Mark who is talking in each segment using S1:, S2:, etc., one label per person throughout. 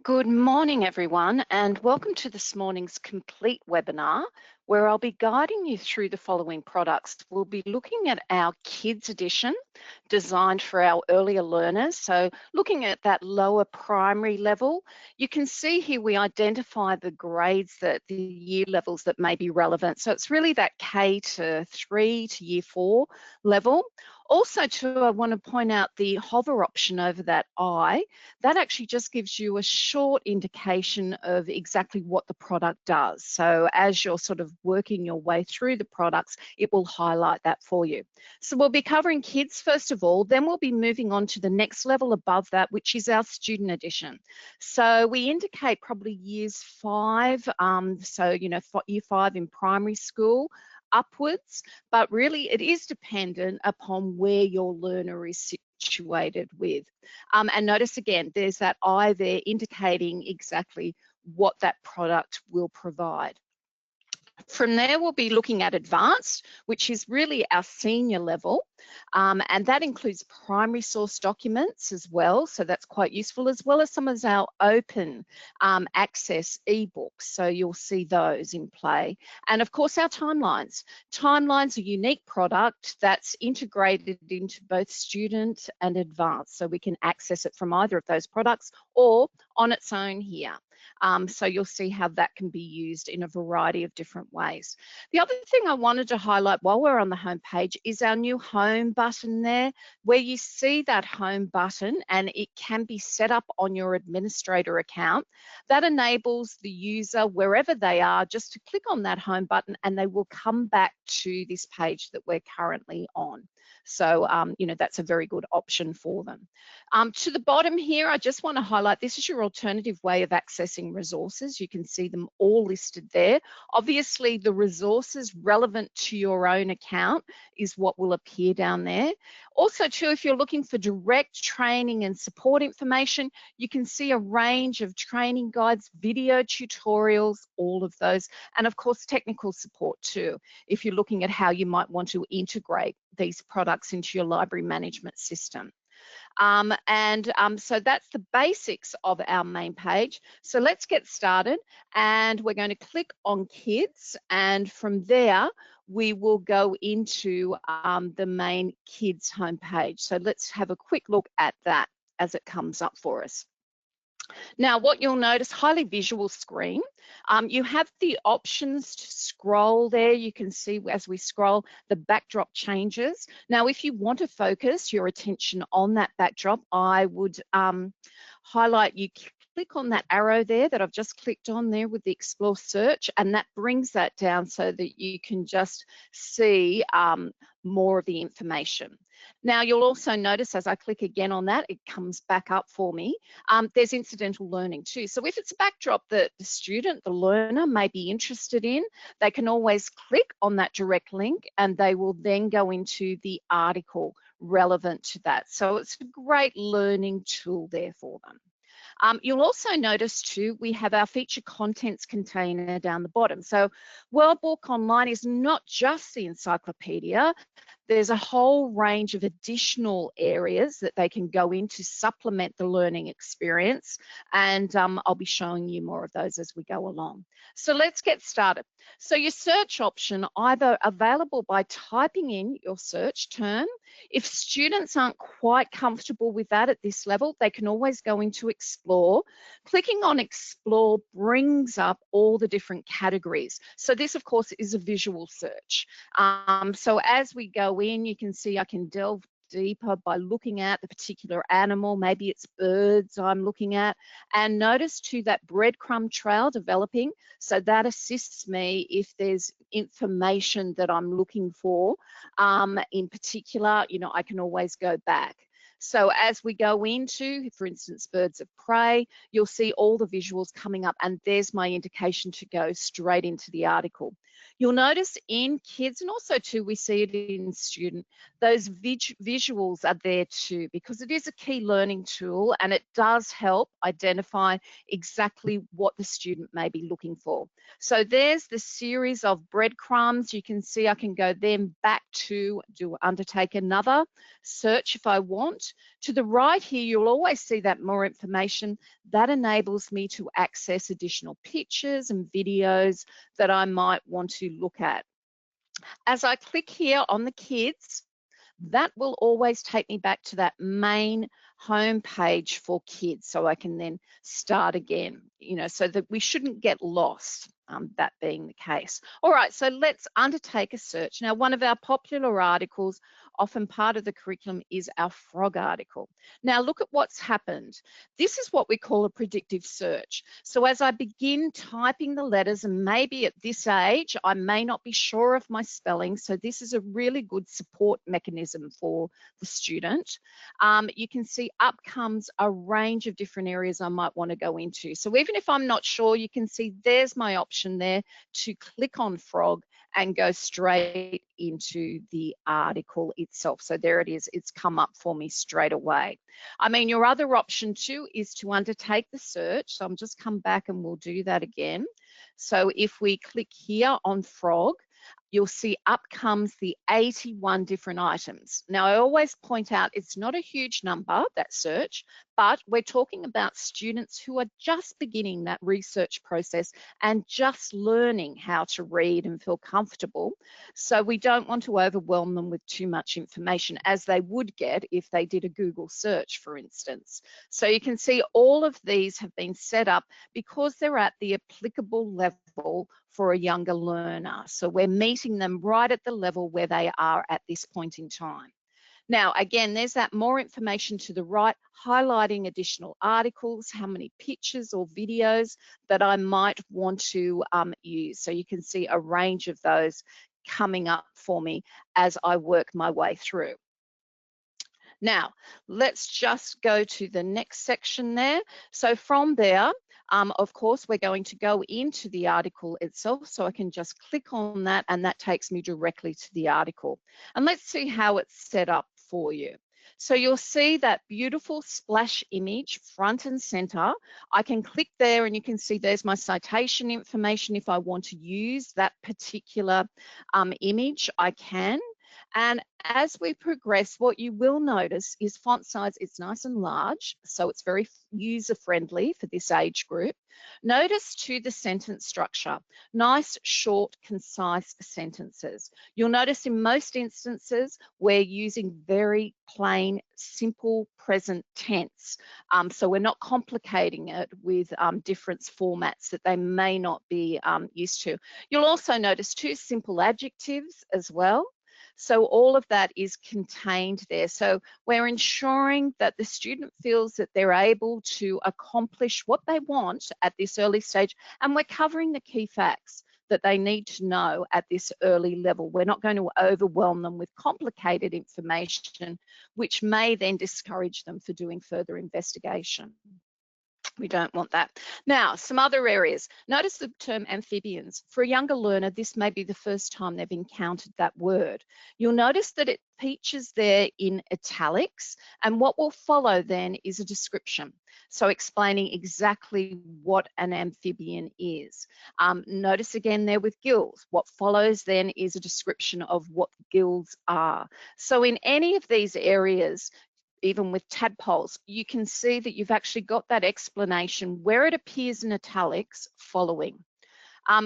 S1: Good morning, everyone, and welcome to this morning's complete webinar, where I'll be guiding you through the following products. We'll be looking at our Kids Edition, designed for our earlier learners. So looking at that lower primary level, you can see here we identify the grades, that the year levels that may be relevant. So it's really that K to 3 to year 4 level. Also, too, I want to point out the hover option over that I. That actually just gives you a short indication of exactly what the product does. So as you're sort of working your way through the products, it will highlight that for you. So we'll be covering kids first of all, then we'll be moving on to the next level above that, which is our student edition. So we indicate probably years 5, year 5 in primary school, upwards, but really it is dependent upon where your learner is situated with. And notice again, there's that I there indicating exactly what that product will provide. From there, we'll be looking at advanced, which is really our senior level, and that includes primary source documents as well, so that's quite useful, as well as some of our open access ebooks, so you'll see those in play. And of course, our timelines. Timelines are a unique product that's integrated into both student and advanced, so we can access it from either of those products or on its own here. So you'll see how that can be used in a variety of different ways. The other thing I wanted to highlight while we're on the home page is our new home button there, where you see that home button and it can be set up on your administrator account. That enables the user, wherever they are, just to click on that home button and they will come back to this page that we're currently on. So, that's a very good option for them. To the bottom here, I just want to highlight, this is your alternative way of accessing resources. You can see them all listed there. Obviously, the resources relevant to your own account is what will appear down there. Also, too, if you're looking for direct training and support information, you can see a range of training guides, video tutorials, all of those, and of course, technical support too, if you're looking at how you might want to integrate these products into your library management system. So that's the basics of our main page. So let's get started, and we're going to click on kids, and from there we will go into the main kids homepage. So let's have a quick look at that as it comes up for us. Now, what you'll notice, highly visual screen. You have the options to scroll there. You can see as we scroll, the backdrop changes. Now, if you want to focus your attention on that backdrop, I would highlight, you click on that arrow there that I've just clicked on there with the Explore Search, and that brings that down so that you can just see more of the information. Now, you'll also notice as I click again on that, it comes back up for me. There's incidental learning too. So if it's a backdrop that the student, the learner may be interested in, they can always click on that direct link and they will then go into the article relevant to that. So it's a great learning tool there for them. You'll also notice too, we have our feature contents container down the bottom. So Worldbook Online is not just the encyclopedia. There's a whole range of additional areas that they can go in to supplement the learning experience, and I'll be showing you more of those as we go along. So let's get started. So your search option, either available by typing in your search term. If students aren't quite comfortable with that at this level, they can always go into Explore. Clicking on Explore brings up all the different categories. So this, of course, is a visual search. So as we go in, you can see I can delve deeper by looking at the particular animal. Maybe it's birds I'm looking at, and notice too that breadcrumb trail developing, so that assists me if there's information that I'm looking for in particular. I can always go back. So as we go into, for instance, birds of prey, you'll see all the visuals coming up, and there's my indication to go straight into the article. You'll notice in kids, and also too, we see it in student, those visuals are there too, because it is a key learning tool and it does help identify exactly what the student may be looking for. So there's the series of breadcrumbs. You can see I can go then back to undertake another search if I want. To the right here, you'll always see that more information. That enables me to access additional pictures and videos that I might want to look at. As I click here on the kids, that will always take me back to that main home page for kids, so I can then start again, so that we shouldn't get lost, that being the case. All right, so let's undertake a search. Now, one of our popular articles, often part of the curriculum, is our frog article. Now, look at what's happened. This is what we call a predictive search. So as I begin typing the letters, and maybe at this age, I may not be sure of my spelling, so this is a really good support mechanism for the student. You can see up comes a range of different areas I might want to go into. So even if I'm not sure, you can see there's my option there to click on frog and go straight into the article itself. So there it is, it's come up for me straight away. I mean, your other option too is to undertake the search. So I'm just come back and we'll do that again. So if we click here on frog, you'll see up comes the 81 different items. Now, I always point out it's not a huge number, that search, but we're talking about students who are just beginning that research process and just learning how to read and feel comfortable. So we don't want to overwhelm them with too much information, as they would get if they did a Google search, for instance. So you can see all of these have been set up because they're at the applicable level for a younger learner. So we're meeting them right at the level where they are at this point in time. Now, again, there's that more information to the right, highlighting additional articles, how many pictures or videos that I might want to use. So you can see a range of those coming up for me as I work my way through. Now, let's just go to the next section there. So from there, of course, we're going to go into the article itself. So I can just click on that and that takes me directly to the article. And let's see how it's set up for you. So you'll see that beautiful splash image front and center. I can click there and you can see there's my citation information. If I want to use that particular image, I can. And as we progress, what you will notice is font size, it's nice and large, so it's very user-friendly for this age group. Notice too the sentence structure, nice, short, concise sentences. You'll notice in most instances, we're using very plain, simple present tense. So we're not complicating it with different formats that they may not be used to. You'll also notice two simple adjectives as well. So all of that is contained there. So we're ensuring that the student feels that they're able to accomplish what they want at this early stage, and we're covering the key facts that they need to know at this early level. We're not going to overwhelm them with complicated information, which may then discourage them for doing further investigation. We don't want that. Now, some other areas. Notice the term amphibians. For a younger learner, this may be the first time they've encountered that word. You'll notice that it features there in italics, and what will follow then is a description. So explaining exactly what an amphibian is. Notice again there with gills. What follows then is a description of what gills are. So in any of these areas, even with tadpoles, you can see that you've actually got that explanation where it appears in italics following.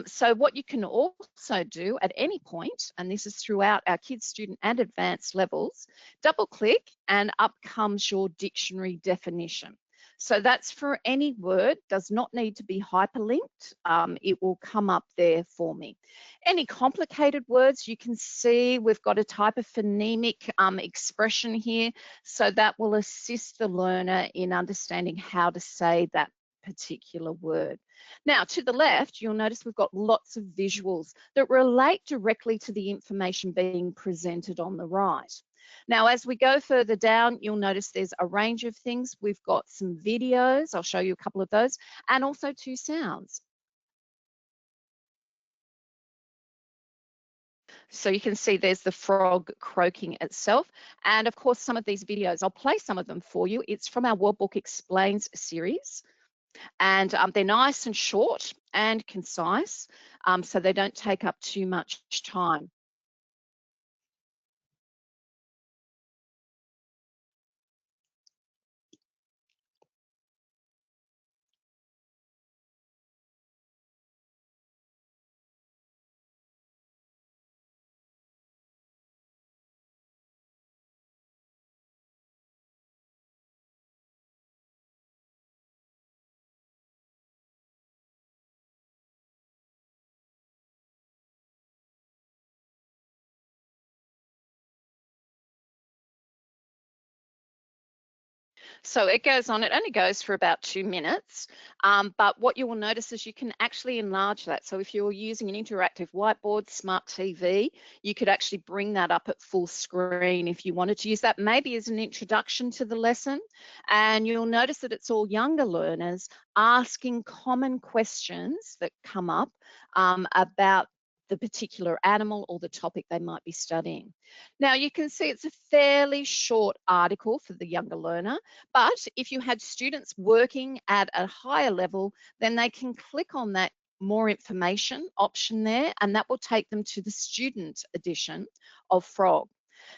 S1: So what you can also do at any point, and this is throughout our kids, student and advanced levels, double click and up comes your dictionary definition. So that's for any word, does not need to be hyperlinked. It will come up there for me. Any complicated words, you can see we've got a type of phonemic expression here. So that will assist the learner in understanding how to say that particular word. Now, to the left, you'll notice we've got lots of visuals that relate directly to the information being presented on the right. Now, as we go further down, you'll notice there's a range of things. We've got some videos, I'll show you a couple of those, and also two sounds. So you can see there's the frog croaking itself. And of course, some of these videos, I'll play some of them for you. It's from our Workbook Explains series. And they're nice and short and concise, so they don't take up too much time. So it goes on, it only goes for about 2 minutes, but what you will notice is you can actually enlarge that. So if you're using an interactive whiteboard, smart TV, you could actually bring that up at full screen if you wanted to use that, maybe as an introduction to the lesson. And you'll notice that it's all younger learners asking common questions that come up about the particular animal or the topic they might be studying. Now you can see it's a fairly short article for the younger learner, but if you had students working at a higher level, then they can click on that more information option there, and that will take them to the student edition of Frog.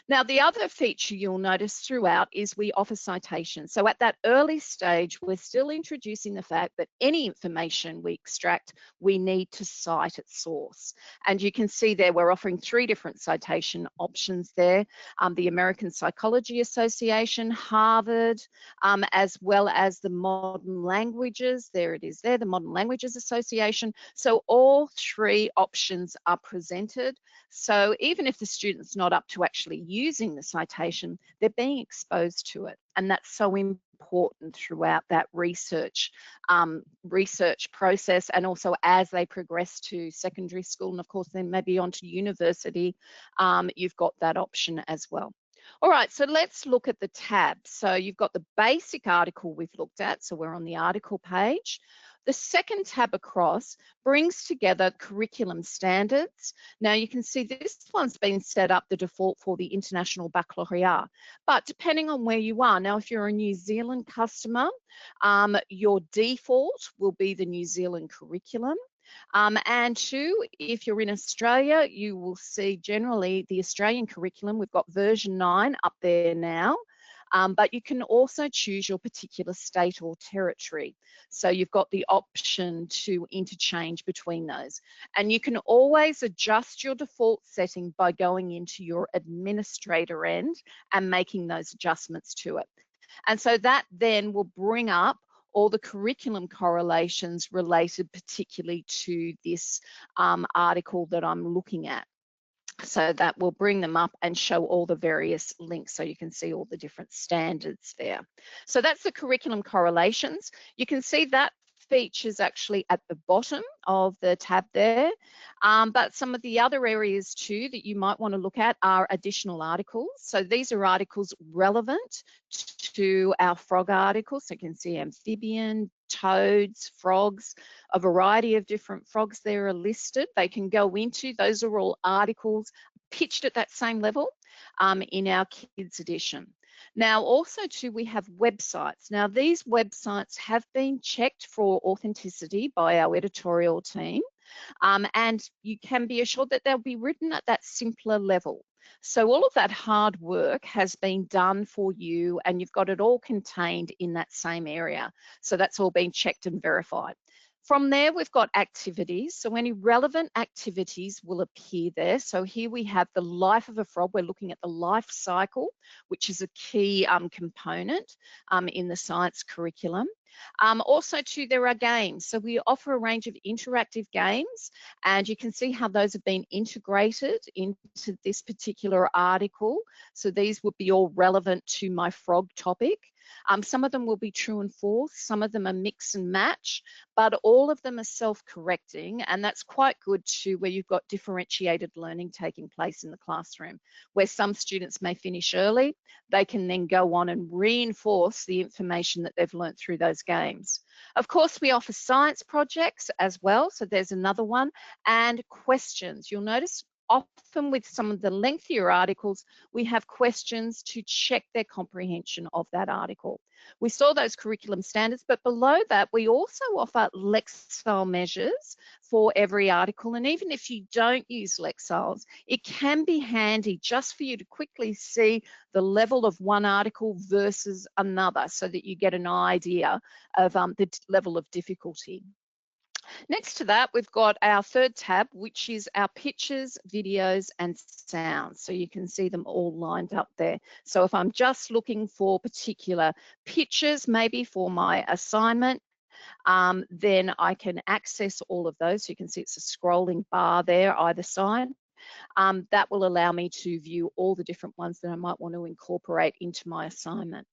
S1: Now, the other feature you'll notice throughout is we offer citations. So at that early stage, we're still introducing the fact that any information we extract, we need to cite its source. And you can see there, we're offering 3 different citation options there. The American Psychology Association, Harvard, as well as the Modern Languages. There it is there, the Modern Languages Association. So all 3 options are presented. So even if the student's not up to actually using the citation, they're being exposed to it. And that's so important throughout that research process, and also as they progress to secondary school, and of course then maybe on to university, you've got that option as well. All right, so let's look at the tabs. So you've got the basic article we've looked at, so we're on the article page. The second tab across brings together curriculum standards. Now you can see this one's been set up the default for the International Baccalaureate, but depending on where you are, now if you're a New Zealand customer, your default will be the New Zealand curriculum. And 2, if you're in Australia, you will see generally the Australian curriculum. We've got version 9 up there now. But you can also choose your particular state or territory. So you've got the option to interchange between those. And you can always adjust your default setting by going into your administrator end and making those adjustments to it. And so that then will bring up all the curriculum correlations related particularly to this article that I'm looking at. So that will bring them up and show all the various links so you can see all the different standards there. So that's the curriculum correlations. You can see that features actually at the bottom of the tab there. But some of the other areas too that you might want to look at are additional articles. So these are articles relevant to our frog articles. So you can see amphibian, toads, frogs, a variety of different frogs there are listed. They can go into, those are all articles pitched at that same level in our kids edition. Now also too, we have websites. Now these websites have been checked for authenticity by our editorial team, and you can be assured that they'll be written at that simpler level. So all of that hard work has been done for you, and you've got it all contained in that same area. So that's all been checked and verified. From there, we've got activities. So any relevant activities will appear there. So here we have the life of a frog. We're looking at the life cycle, which is a key component in the science curriculum. Also too, there are games. So we offer a range of interactive games, and you can see how those have been integrated into this particular article. So these would be all relevant to my frog topic. Some of them will be true and false, some of them are mix and match, but all of them are self-correcting, and that's quite good too, where you've got differentiated learning taking place in the classroom, where some students may finish early, they can then go on and reinforce the information that they've learnt through those games. Of course, we offer science projects as well, so there's another one, and questions. You'll notice often with some of the lengthier articles, we have questions to check their comprehension of that article. We saw those curriculum standards, but below that, we also offer lexile measures for every article. And even if you don't use lexiles, it can be handy just for you to quickly see the level of one article versus another so that you get an idea of the level of difficulty. Next to that, we've got our third tab, which is our pictures, videos, and sounds. So you can see them all lined up there. So if I'm just looking for particular pictures, maybe for my assignment, then I can access all of those. So you can see it's a scrolling bar there either side. That will allow me to view all the different ones that I might want to incorporate into my assignment.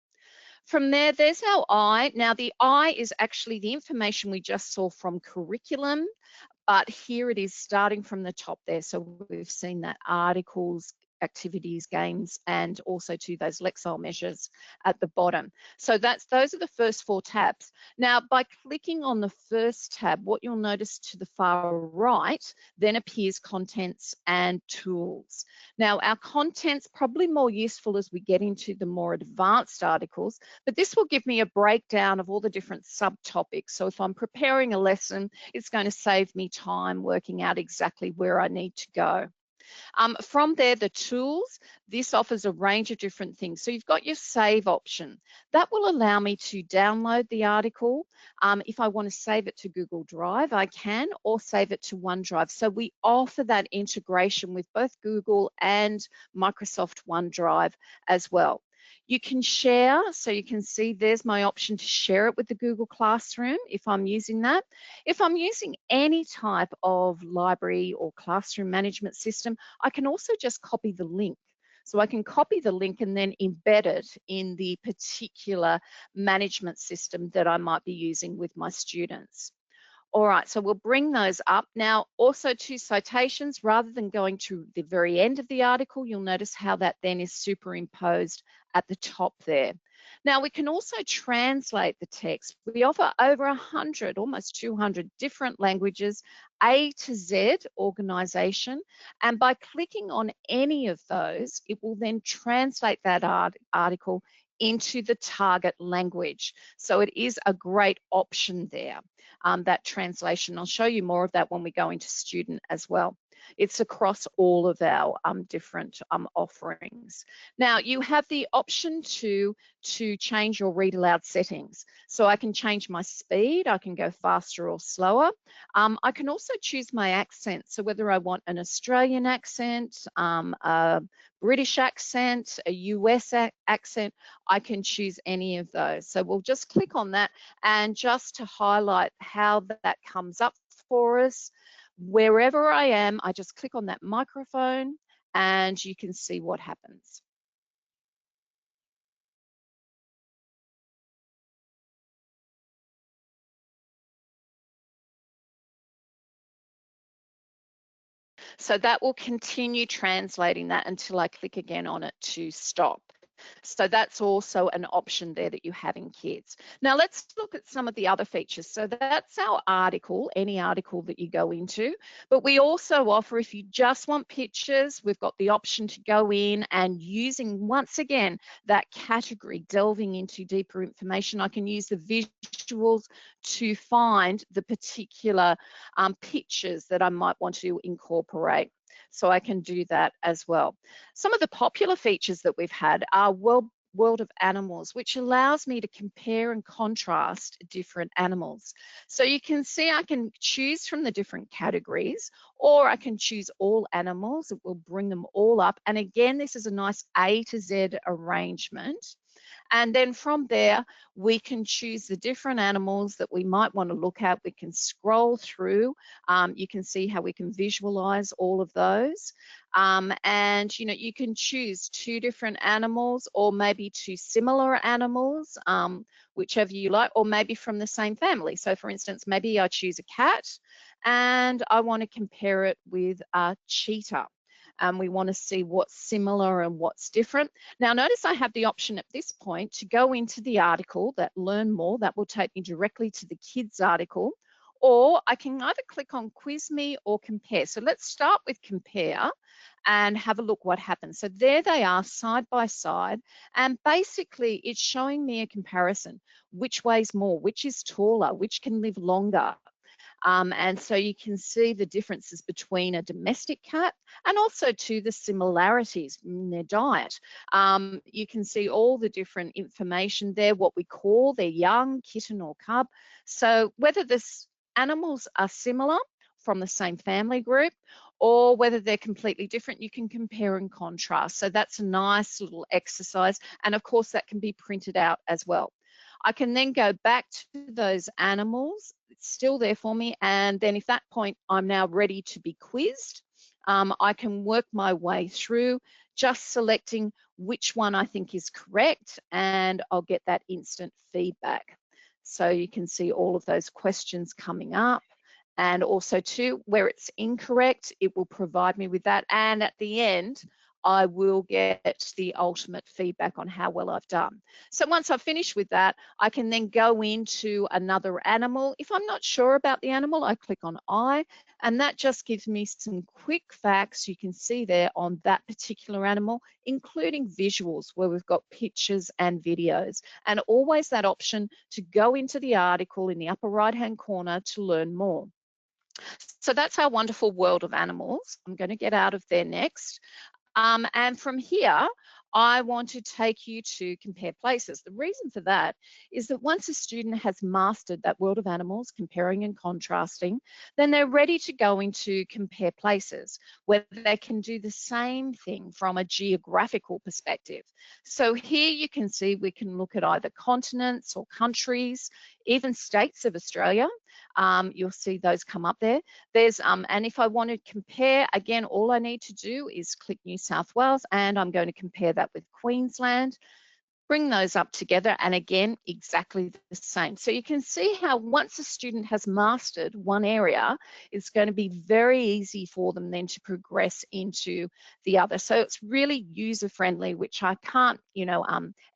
S1: From there, there's our I. Now, the I is actually the information we just saw from curriculum, but here it is starting from the top there. So we've seen that articles, activities, games, and also to those lexile measures at the bottom. So those are the first four tabs. Now, by clicking on the first tab, what you'll notice to the far right then appears contents and tools. Now, our contents probably more useful as we get into the more advanced articles, but this will give me a breakdown of all the different subtopics. So if I'm preparing a lesson, it's going to save me time working out exactly where I need to go. From there, the tools, this offers a range of different things. So you've got your save option. That will allow me to download the article. If I want to save it to Google Drive, I can, or save it to OneDrive. So we offer that integration with both Google and Microsoft OneDrive as well. You can share, so you can see there's my option to share it with the Google Classroom if I'm using that. If I'm using any type of library or classroom management system, I can also just copy the link. So I can copy the link and then embed it in the particular management system that I might be using with my students. All right, so we'll bring those up. Now, also to citations, rather than going to the very end of the article, you'll notice how that then is superimposed at the top there. Now, we can also translate the text. We offer over 100, almost 200 different languages, A to Z organization, and by clicking on any of those, it will then translate that article into the target language. So it is a great option there, that translation. I'll show you more of that when we go into student as well. It's across all of our different offerings. Now, you have the option to change your read aloud settings. So I can change my speed, I can go faster or slower. I can also choose my accent. So whether I want an Australian accent, a British accent, a US accent, I can choose any of those. So we'll just click on that, and just to highlight how that comes up for us, wherever I am, I just click on that microphone and you can see what happens. So that will continue translating that until I click again on it to stop. So that's also an option there that you have in Kids. Now let's look at some of the other features. So that's our article, any article that you go into, but we also offer, if you just want pictures, we've got the option to go in and using, once again, that category, delving into deeper information, I can use the visuals to find the particular pictures that I might want to incorporate. So I can do that as well. Some of the popular features that we've had are World of Animals, which allows me to compare and contrast different animals. So you can see I can choose from the different categories, or I can choose all animals. It will bring them all up. And again, this is a nice A to Z arrangement. And then from there, we can choose the different animals that we might want to look at. We can scroll through. You can see how we can visualize all of those. And you can choose two different animals, or maybe two similar animals, whichever you like, or maybe from the same family. So for instance, maybe I choose a cat and I want to compare it with a cheetah. We want to see what's similar and what's different. Now notice I have the option at this point to go into the article, that learn more, that will take me directly to the kids article, or I can either click on quiz me or compare. So let's start with compare. and have a look what happens. So there they are side by side, and basically it's showing me a comparison. Which weighs more, which is taller, which can live longer. And so you can see the differences between a domestic cat and also to the similarities in their diet. You can see all the different information there, what we call their young, kitten or cub. So whether the animals are similar from the same family group or whether they're completely different, you can compare and contrast. So that's a nice little exercise. And of course, that can be printed out as well. I can then go back to those animals. It's still there for me. And then if that point I'm now ready to be quizzed, I can work my way through just selecting which one I think is correct, and I'll get that instant feedback. So you can see all of those questions coming up. And also too, where it's incorrect, it will provide me with that. And at the end, I will get the ultimate feedback on how well I've done. So once I've finished with that, I can then go into another animal. If I'm not sure about the animal, I click on I, and that just gives me some quick facts you can see there on that particular animal, including visuals where we've got pictures and videos, and always that option to go into the article in the upper right-hand corner to learn more. So that's our wonderful world of animals. I'm going to get out of there next. And from here, I want to take you to compare places. The reason for that is that once a student has mastered that world of animals, comparing and contrasting, then they're ready to go into compare places, where they can do the same thing from a geographical perspective. So here you can see we can look at either continents or countries, even states of Australia. You'll see those come up there. There's and if I want to compare, again, all I need to do is click New South Wales, and I'm going to compare that with Queensland. Bring those up together, and again, exactly the same. So you can see how once a student has mastered one area, it's going to be very easy for them then to progress into the other. So it's really user-friendly, which I can't,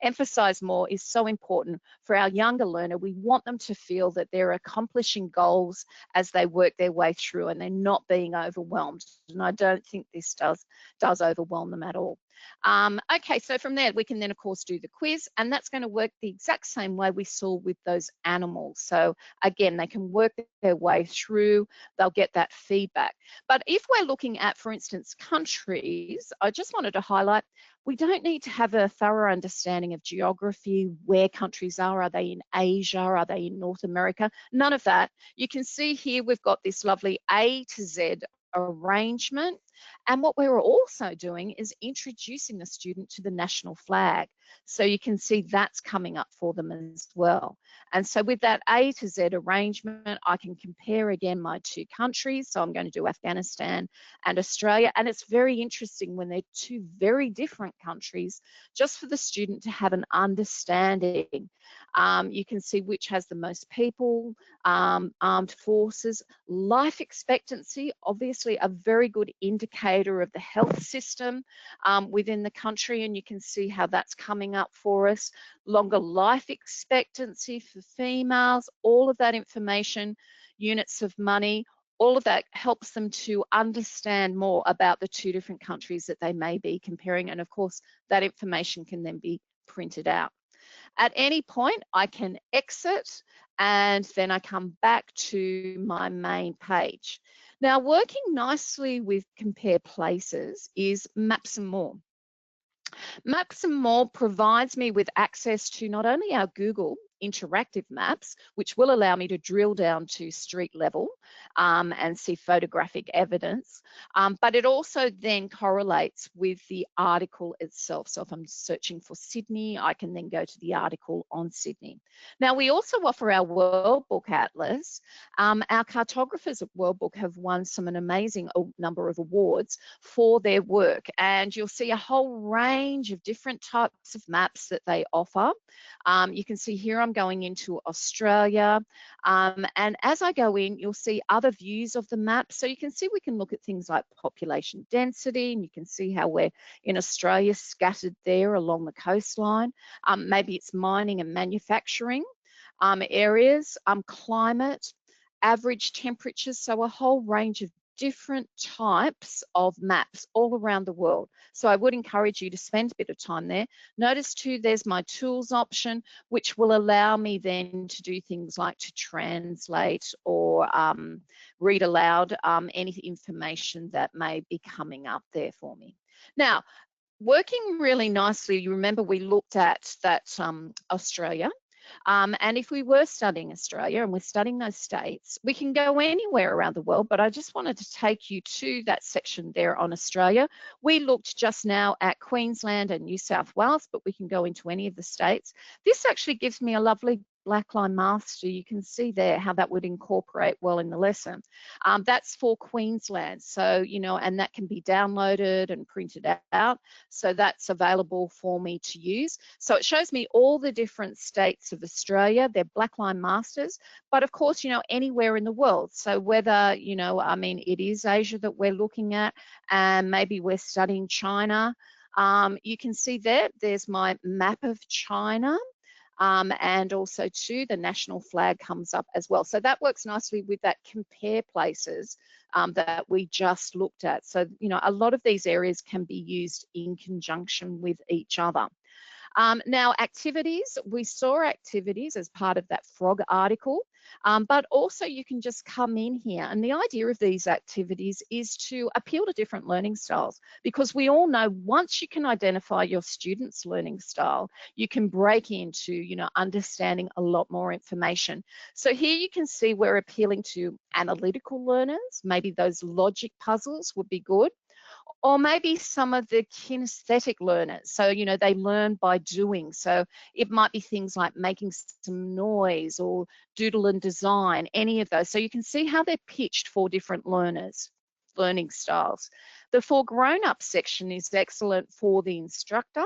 S1: emphasize more, is so important for our younger learner. We want them to feel that they're accomplishing goals as they work their way through, and they're not being overwhelmed. And I don't think this does overwhelm them at all. Okay, so from there, we can then, of course, do the quiz, and that's going to work the exact same way we saw with those animals. So again, they can work their way through, they'll get that feedback. But if we're looking at, for instance, countries, I just wanted to highlight, we don't need to have a thorough understanding of geography, where countries are. Are they in Asia? Are they in North America? None of that. You can see here we've got this lovely A to Z arrangement. And what we're also doing is introducing the student to the national flag. So you can see that's coming up for them as well. And so with that A to Z arrangement, I can compare again my two countries. So I'm going to do Afghanistan and Australia. And it's very interesting when they're two very different countries, just for the student to have an understanding. You can see which has the most people, armed forces, life expectancy, obviously a very good indicator of the health system within the country, and you can see how that's coming up for us. Longer life expectancy for females, all of that information, units of money, all of that helps them to understand more about the two different countries that they may be comparing, and of course that information can then be printed out. At any point, I can exit, and then I come back to my main page. Now, working nicely with Compare Places is Maps and More. Maps and More provides me with access to not only our Google interactive maps, which will allow me to drill down to street level and see photographic evidence, but it also then correlates with the article itself. So if I'm searching for Sydney, I can then go to the article on Sydney. Now, we also offer our World Book Atlas. Our cartographers at World Book have won an amazing number of awards for their work, and you'll see a whole range of different types of maps that they offer. You can see here I'm going into Australia, and as I go in, you'll see other views of the map. So you can see we can look at things like population density, and you can see how we're in Australia scattered there along the coastline. Maybe it's mining and manufacturing areas, climate, average temperatures, so a whole range of different types of maps all around the world. So I would encourage you to spend a bit of time there. Notice too, there's my tools option, which will allow me then to do things like to translate or read aloud any information that may be coming up there for me. Now, working really nicely, you remember we looked at that Australia. And if we were studying Australia and we're studying those states, we can go anywhere around the world, but I just wanted to take you to that section there on Australia. We looked just now at Queensland and New South Wales, but we can go into any of the states. This actually gives me a lovely blackline master. You can see there how that would incorporate well in the lesson. That's for Queensland. So, you know, and that can be downloaded and printed out. So that's available for me to use. So it shows me all the different states of Australia. They're blackline masters, but of course, you know, anywhere in the world. So whether, you know, I mean, it is Asia that we're looking at, and maybe we're studying China. You can see there's my map of China. And also too, the national flag comes up as well. So that works nicely with that compare places that we just looked at. So, you know, a lot of these areas can be used in conjunction with each other. Now, activities, we saw activities as part of that frog article, but also you can just come in here. And the idea of these activities is to appeal to different learning styles, because we all know once you can identify your student's learning style, you can break into, you know, understanding a lot more information. So here you can see we're appealing to analytical learners. Maybe those logic puzzles would be good. Or maybe some of the kinesthetic learners. So, you know, they learn by doing. So it might be things like making some noise or doodle and design, any of those. So you can see how they're pitched for different learners, learning styles. The for grown-up section is excellent for the instructor.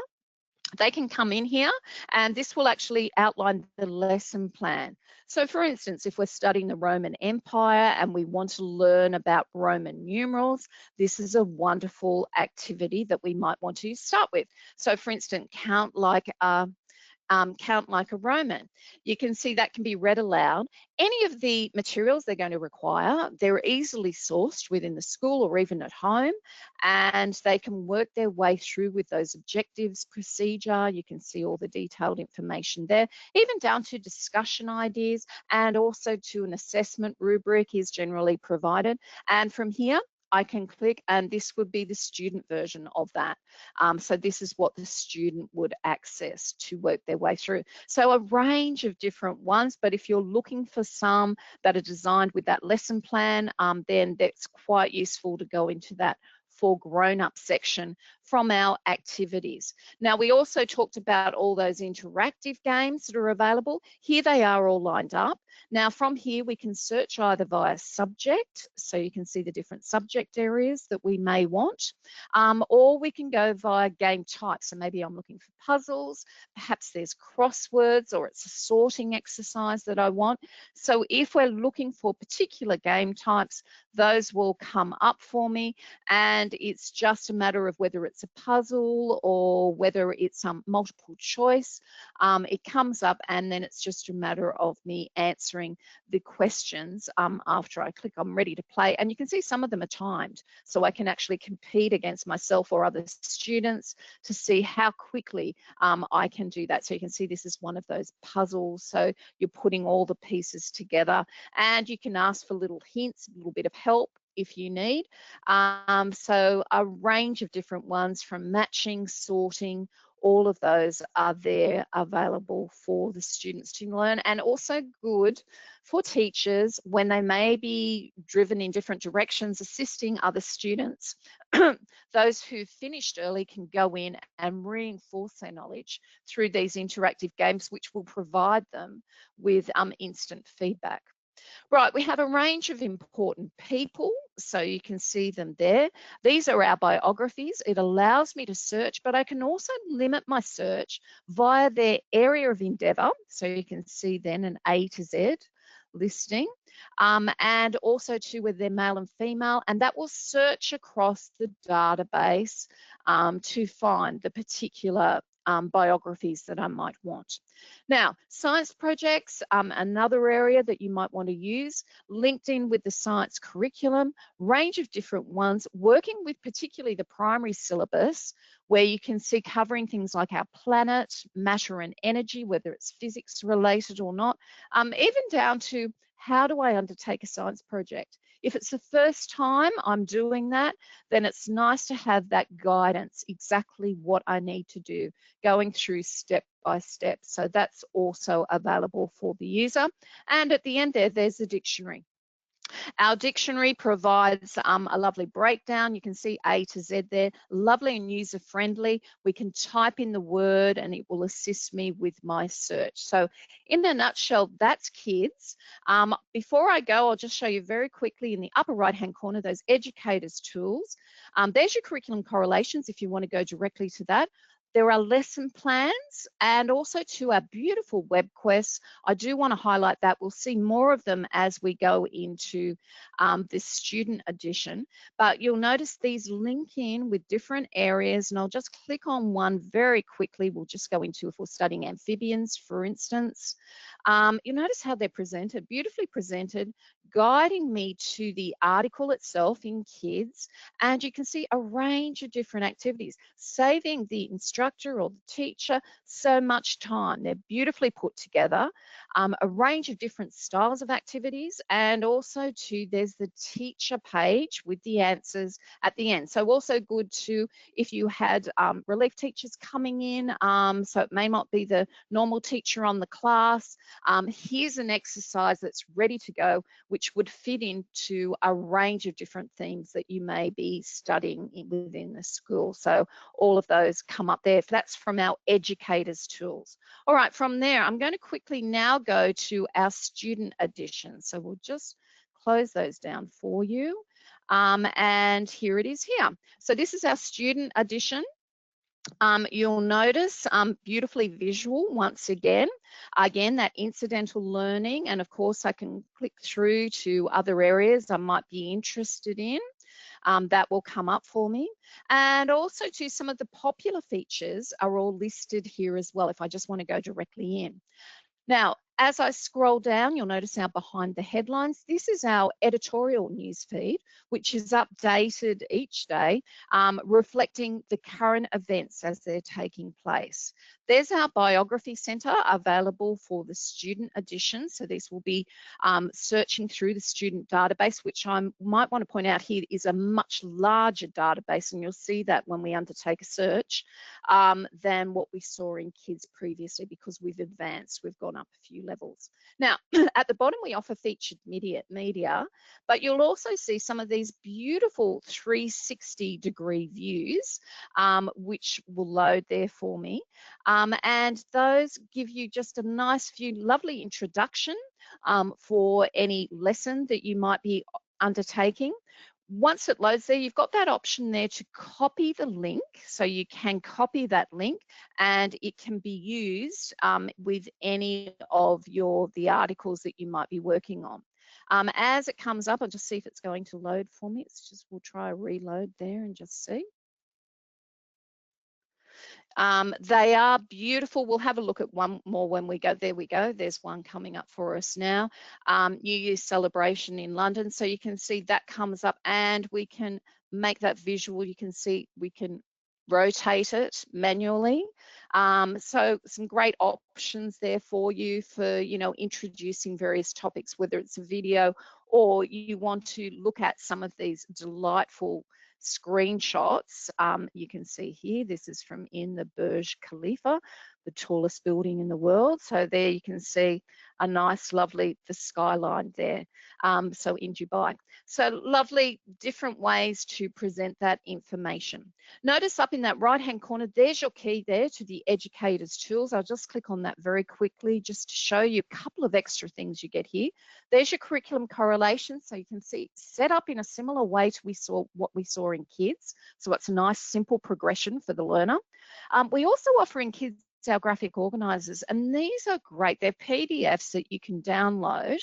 S1: They can come in here and this will actually outline the lesson plan. So for instance, if we're studying the Roman Empire and we want to learn about Roman numerals, this is a wonderful activity that we might want to start with. So for instance, count like a Roman. You can see that can be read aloud. Any of the materials they're going to require, they're easily sourced within the school or even at home, and they can work their way through with those objectives, procedure. You can see all the detailed information there, even down to discussion ideas, and also to an assessment rubric is generally provided. And from here, I can click and this would be the student version of that. So this is what the student would access to work their way through. So a range of different ones, but if you're looking for some that are designed with that lesson plan, then that's quite useful to go into that for grown-up section from our activities. Now, we also talked about all those interactive games that are available. Here they are all lined up. Now, from here, we can search either via subject, so you can see the different subject areas that we may want, or we can go via game type. So maybe I'm looking for puzzles, perhaps there's crosswords, or it's a sorting exercise that I want. So if we're looking for particular game types, those will come up for me, and it's just a matter of whether it's a puzzle or whether it's multiple choice. It comes up and then it's just a matter of me answering the questions after I click I'm ready to play. And you can see some of them are timed, so I can actually compete against myself or other students to see how quickly I can do that. So you can see this is one of those puzzles. So you're putting all the pieces together, and you can ask for little hints, a little bit of help if you need. So a range of different ones from matching, sorting, all of those are there available for the students to learn, and also good for teachers when they may be driven in different directions assisting other students. Those who finished early can go in and reinforce their knowledge through these interactive games, which will provide them with instant feedback. Right, we have a range of important people, so you can see them there. These are our biographies. It allows me to search, but I can also limit my search via their area of endeavour. So you can see then an A to Z listing, and also too with their male and female, and that will search across the database to find the particular biographies that I might want. Now, science projects, another area that you might want to use, linked in with the science curriculum, range of different ones, working with particularly the primary syllabus, where you can see covering things like our planet, matter and energy, whether it's physics related or not, even down to how do I undertake a science project? If it's the first time I'm doing that, then it's nice to have that guidance, exactly what I need to do, going through step by step. So that's also available for the user. And at the end there's the dictionary. Our dictionary provides a lovely breakdown. You can see A to Z there, lovely and user-friendly. We can type in the word and it will assist me with my search. So in a nutshell, that's kids. Before I go, I'll just show you very quickly in the upper right-hand corner, those educators tools. There's your curriculum correlations if you want to go directly to that. There are lesson plans and also to our beautiful web quests. I do want to highlight that. We'll see more of them as we go into this student edition, but you'll notice these link in with different areas, and I'll just click on one very quickly. We'll just go into, if we're studying amphibians, for instance. You'll notice how they're presented, beautifully presented, guiding me to the article itself in kids, and you can see a range of different activities, saving the instructor or the teacher so much time. They're beautifully put together, a range of different styles of activities, and also too, there's the teacher page with the answers at the end. So also good to, if you had relief teachers coming in, so it may not be the normal teacher on the class, here's an exercise that's ready to go, which would fit into a range of different themes that you may be studying within the school. So all of those come up there. That's from our educators tools. All right, from there, I'm going to quickly now go to our student edition. So we'll just close those down for you. And here it is here. So this is our student edition. You'll notice beautifully visual once again. Again, that incidental learning, and of course I can click through to other areas I might be interested in. That will come up for me. And also to some of the popular features are all listed here as well if I just want to go directly in. Now, as I scroll down, you'll notice our behind the headlines. This is our editorial news feed, which is updated each day, reflecting the current events as they're taking place. There's our biography centre available for the student edition. So this will be searching through the student database, which I might want to point out here is a much larger database, and you'll see that when we undertake a search than what we saw in kids previously, because we've advanced, we've gone up a few levels. Now, at the bottom, we offer featured media, but you'll also see some of these beautiful 360-degree views, which will load there for me. And those give you just a nice view, lovely introduction for any lesson that you might be undertaking. Once it loads there, you've got that option there to copy the link. So you can copy that link and it can be used with any of the articles that you might be working on. As it comes up, I'll just see if it's going to load for me. We'll try a reload there and just see. They are beautiful. We'll have a look at one more when we go. There we go. There's one coming up for us now. New Year's celebration in London. So you can see that comes up and we can make that visual. You can see we can rotate it manually. So some great options there for you for, introducing various topics, whether it's a video or you want to look at some of these delightful screenshots. You can see here, this is from in the Burj Khalifa, the tallest building in the world. So there you can see a nice, lovely, the skyline there. So in Dubai. So lovely, different ways to present that information. Notice up in that right-hand corner, there's your key there to the educators tools. I'll just click on that very quickly just to show you a couple of extra things you get here. There's your curriculum correlation. So you can see set up in a similar way to what we saw in kids. So it's a nice, simple progression for the learner. We also offer in kids our graphic organizers, and these are great. They're PDFs that you can download,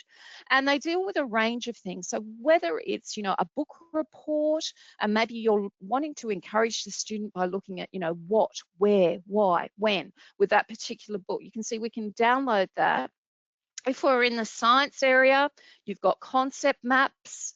S1: and they deal with a range of things. So whether it's, you know, a book report, and maybe you're wanting to encourage the student by looking at, you know, what, where, why, when with that particular book, you can see we can download that. If we're in the science area, you've got concept maps.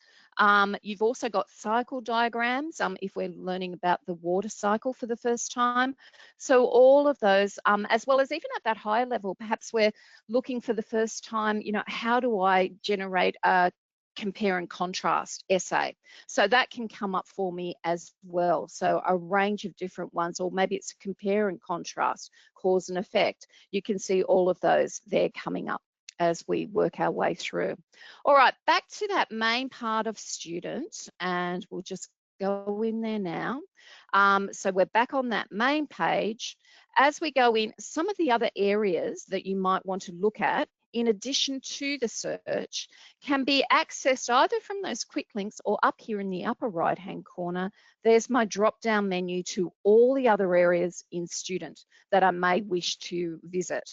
S1: You've also got cycle diagrams if we're learning about the water cycle for the first time. So all of those, as well as even at that higher level, perhaps we're looking for the first time, you know, how do I generate a compare and contrast essay? So that can come up for me as well. So a range of different ones, or maybe it's a compare and contrast, cause and effect. You can see all of those there coming up as we work our way through. All right, back to that main part of student, and we'll just go in there now. So we're back on that main page. As we go in, some of the other areas that you might want to look at in addition to the search can be accessed either from those quick links or up here in the upper right hand corner. There's my drop down menu to all the other areas in student that I may wish to visit.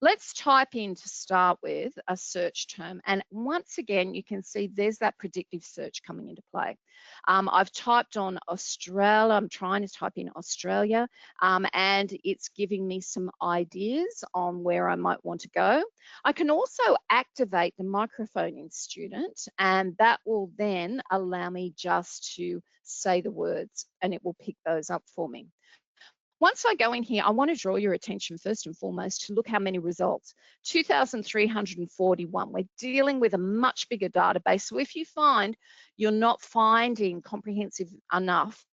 S1: Let's type in, to start with, a search term, and once again you can see there's that predictive search coming into play. I've typed on Australia. I'm trying to type in Australia, and it's giving me some ideas on where I might want to go. I can also activate the microphone in student, and that will then allow me just to say the words and it will pick those up for me. Once I go in here, I want to draw your attention first and foremost to look how many results. 2,341. We're dealing with a much bigger database. So if you find you're not finding comprehensive enough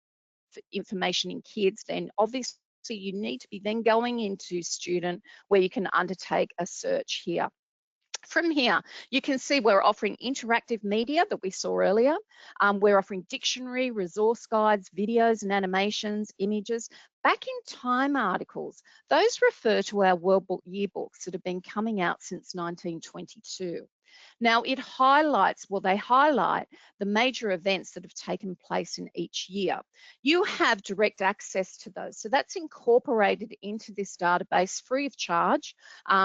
S1: information in kids, then obviously you need to be then going into student where you can undertake a search here. From here, you can see we're offering interactive media that we saw earlier. We're offering dictionary, resource guides, videos and animations, images. Back in time articles, those refer to our World Book yearbooks that have been coming out since 1922. Now it highlights, well, they highlight the major events that have taken place in each year. You have direct access to those. So that's incorporated into this database free of charge.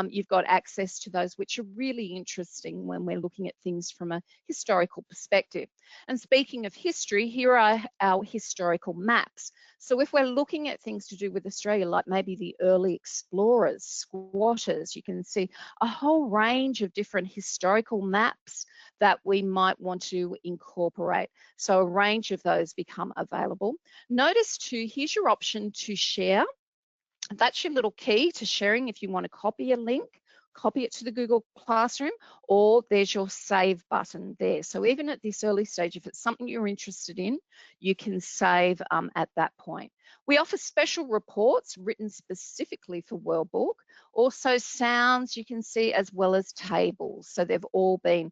S1: You've got access to those, which are really interesting when we're looking at things from a historical perspective. And speaking of history, here are our historical maps. So if we're looking at things to do with Australia, like maybe the early explorers, squatters, you can see a whole range of different historical maps that we might want to incorporate. So a range of those become available. Notice too, here's your option to share. That's your little key to sharing if you want to copy a link. Copy it to the Google Classroom, or there's your save button there. So even at this early stage, if it's something you're interested in, you can save at that point. We offer special reports written specifically for World Book, also sounds you can see, as well as tables. So they've all been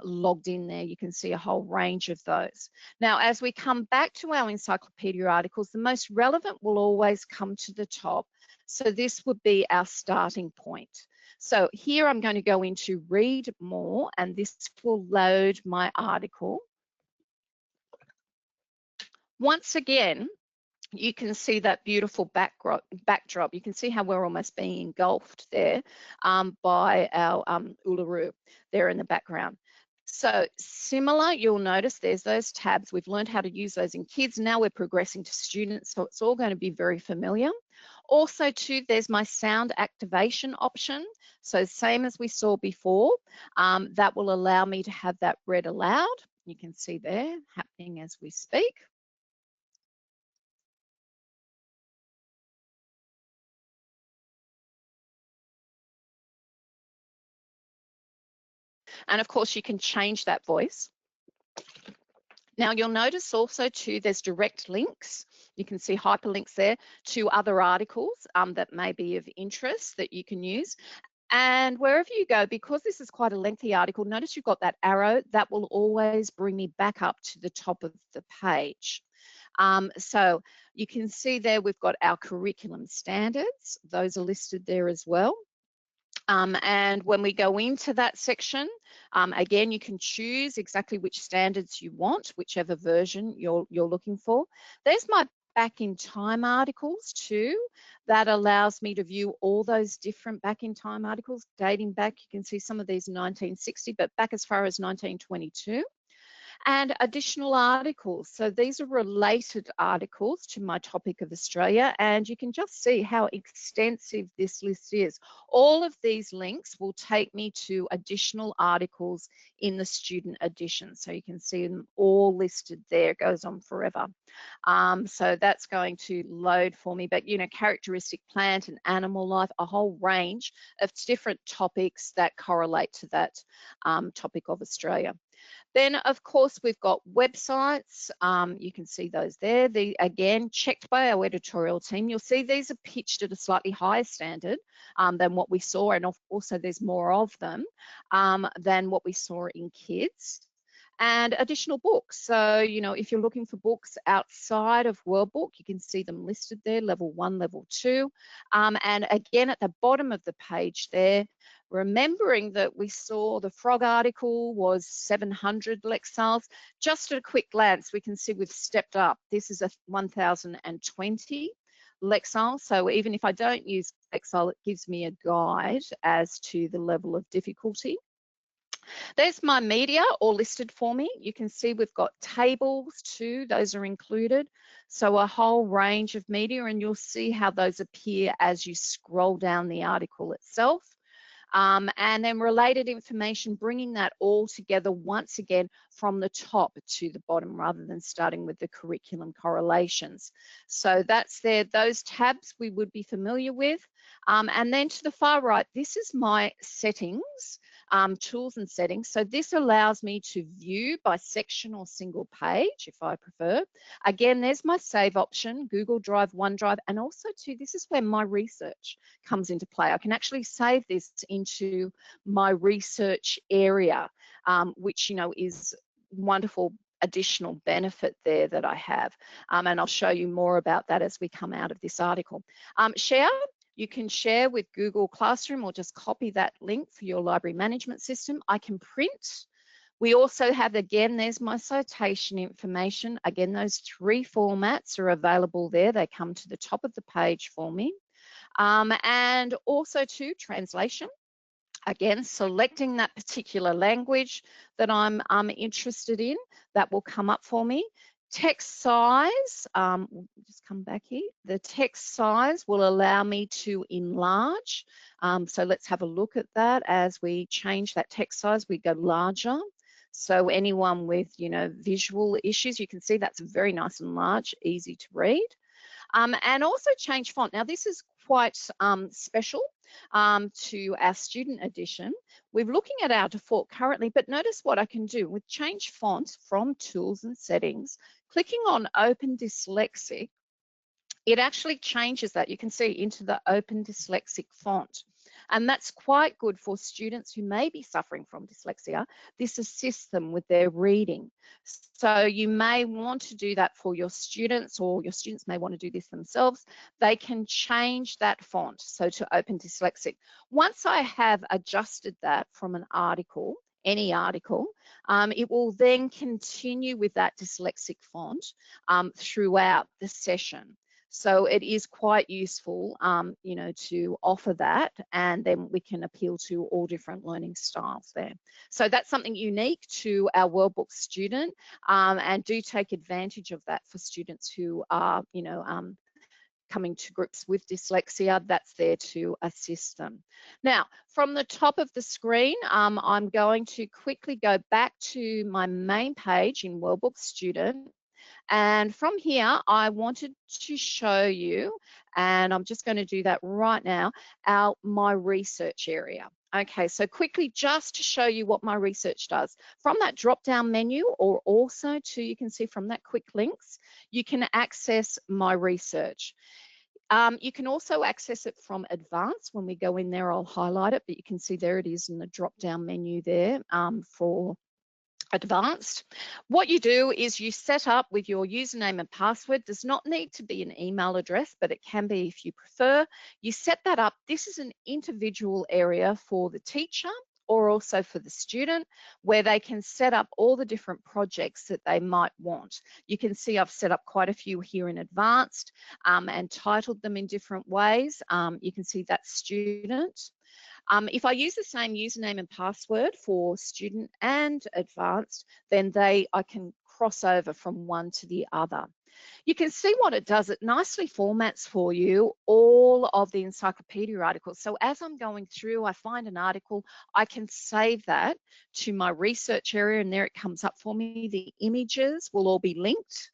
S1: logged in there. You can see a whole range of those. Now, as we come back to our encyclopedia articles, the most relevant will always come to the top. So this would be our starting point. So here I'm going to go into read more, and this will load my article. Once again, you can see that beautiful backdrop. You can see how we're almost being engulfed there by our Uluru there in the background. So similar, you'll notice there's those tabs. We've learned how to use those in kids. Now we're progressing to students, so it's all going to be very familiar. Also too, there's my sound activation option. So same as we saw before, that will allow me to have that read aloud. You can see there happening as we speak. And of course, you can change that voice. Now you'll notice also too, there's direct links. You can see hyperlinks there to other articles that may be of interest that you can use. And wherever you go, because this is quite a lengthy article, notice you've got that arrow that will always bring me back up to the top of the page. So you can see there we've got our curriculum standards. Those are listed there as well. And when we go into that section, again, you can choose exactly which standards you want, whichever version you're looking for. There's my back in time articles too. That allows me to view all those different back in time articles dating back. You can see some of these 1960, but back as far as 1922. And additional articles. So these are related articles to my topic of Australia, and you can just see how extensive this list is. All of these links will take me to additional articles in the student edition. So you can see them all listed there. It goes on forever. So that's going to load for me, but characteristic plant and animal life, a whole range of different topics that correlate to that topic of Australia. Then, of course, we've got websites. You can see those there. Again, checked by our editorial team. You'll see these are pitched at a slightly higher standard than what we saw, and also there's more of them than what we saw in kids. And additional books. So, if you're looking for books outside of World Book, you can see them listed there, level 1, level 2. And again, at the bottom of the page there, remembering that we saw the frog article was 700 lexils. Just at a quick glance, we can see we've stepped up. This is a 1020 lexile. So even if I don't use lexile, it gives me a guide as to the level of difficulty. There's my media all listed for me. You can see we've got tables too, those are included. So a whole range of media, and you'll see how those appear as you scroll down the article itself. And then related information, bringing that all together once again from the top to the bottom rather than starting with the curriculum correlations. So that's there, those tabs we would be familiar with. And then to the far right, this is my settings, tools and settings. So this allows me to view by section or single page if I prefer. Again, there's my save option, Google Drive, OneDrive, and also too, this is where my research comes into play. I can actually save this into my research area, which is wonderful additional benefit there that I have. And I'll show you more about that as we come out of this article. Share. You can share with Google Classroom or just copy that link for your library management system. I can print. We also have, again, there's my citation information. Again, those 3 formats are available there. They come to the top of the page for me. And also to translation. Again, selecting that particular language that I'm interested in, that will come up for me. Text size, we'll just come back here. The text size will allow me to enlarge. So let's have a look at that. As we change that text size, we go larger. So anyone with, visual issues, you can see that's very nice and large, easy to read. And also change font. Now this is quite special to our student edition. We're looking at our default currently, but notice what I can do with change font from tools and settings, clicking on Open Dyslexic, it actually changes that. You can see into the Open Dyslexic font. And that's quite good for students who may be suffering from dyslexia. This assists them with their reading. So you may want to do that for your students, or your students may want to do this themselves. They can change that font, so to Open Dyslexic. Once I have adjusted that from an article, any article, it will then continue with that dyslexic font throughout the session. So it is quite useful, to offer that, and then we can appeal to all different learning styles there. So that's something unique to our World Book student, and do take advantage of that for students who are, coming to grips with dyslexia. That's there to assist them. Now, from the top of the screen, I'm going to quickly go back to my main page in World Book Student. And from here, I wanted to show you, and I'm just going to do that right now, my research area. Okay, so quickly, just to show you what my research does. From that drop-down menu, or also you can see from that quick links, you can access my research. You can also access it from advanced. When we go in there, I'll highlight it, but you can see there it is in the drop-down menu there for advanced. What you do is you set up with your username and password. Does not need to be an email address, but it can be if you prefer. You set that up. This is an individual area for the teacher or also for the student, where they can set up all the different projects that they might want. You can see I've set up quite a few here in advanced and titled them in different ways. You can see that student. If I use the same username and password for student and advanced, then I can cross over from one to the other. You can see what it does. It nicely formats for you all of the encyclopedia articles. So as I'm going through, I find an article, I can save that to my research area, and there it comes up for me. The images will all be linked.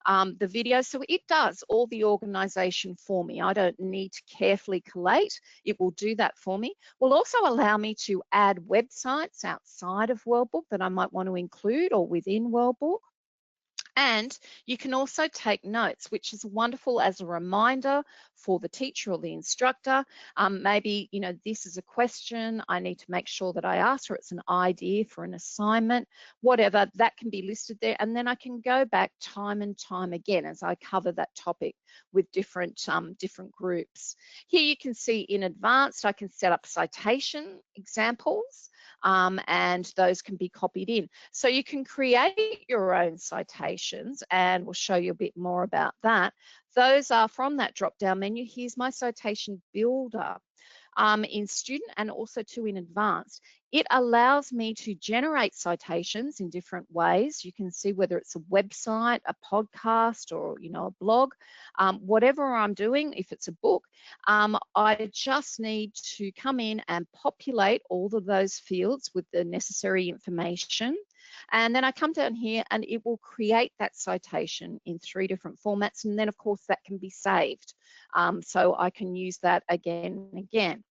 S1: The video, so it does all the organization for me. I don't need to carefully collate. It will do that for me. Will also allow me to add websites outside of Worldbook that I might want to include or within Worldbook. And you can also take notes, which is wonderful as a reminder for the teacher or the instructor. Maybe, you know, this is a question I need to make sure that I ask, or it's an idea for an assignment, whatever, that can be listed there. And then I can go back time and time again as I cover that topic with different groups. Here you can see in advanced, I can set up citation examples. And those can be copied in. So you can create your own citations, and we'll show you a bit more about that. Those are from that drop-down menu. Here's my citation builder. In student and also too in advanced. It allows me to generate citations in different ways. You can see whether it's a website, a podcast, or, you know, a blog, whatever I'm doing. If it's a book, I just need to come in and populate all of those fields with the necessary information. And then I come down here and it will create that citation in 3 different formats. And then of course that can be saved. So I can use that again and again.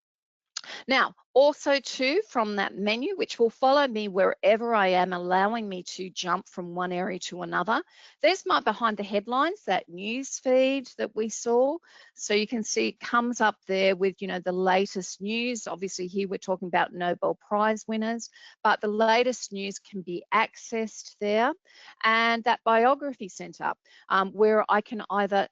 S1: Now, also too, from that menu, which will follow me wherever I am, allowing me to jump from one area to another. There's my behind the headlines, that news feed that we saw. So you can see it comes up there with, you know, the latest news. Obviously here we're talking about Nobel Prize winners, but the latest news can be accessed there. And that biography center, where I can either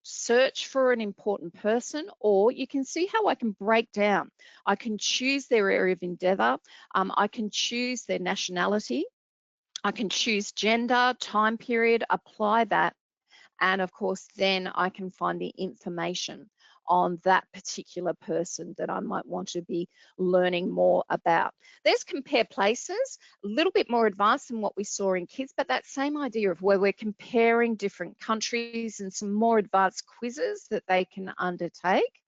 S1: search for an important person, or you can see how I can break down. I can choose their area of endeavour. I can choose their nationality. I can choose gender, time period, apply that. And of course, then I can find the information on that particular person that I might want to be learning more about. There's compare places, a little bit more advanced than what we saw in kids, but that same idea of where we're comparing different countries and some more advanced quizzes that they can undertake.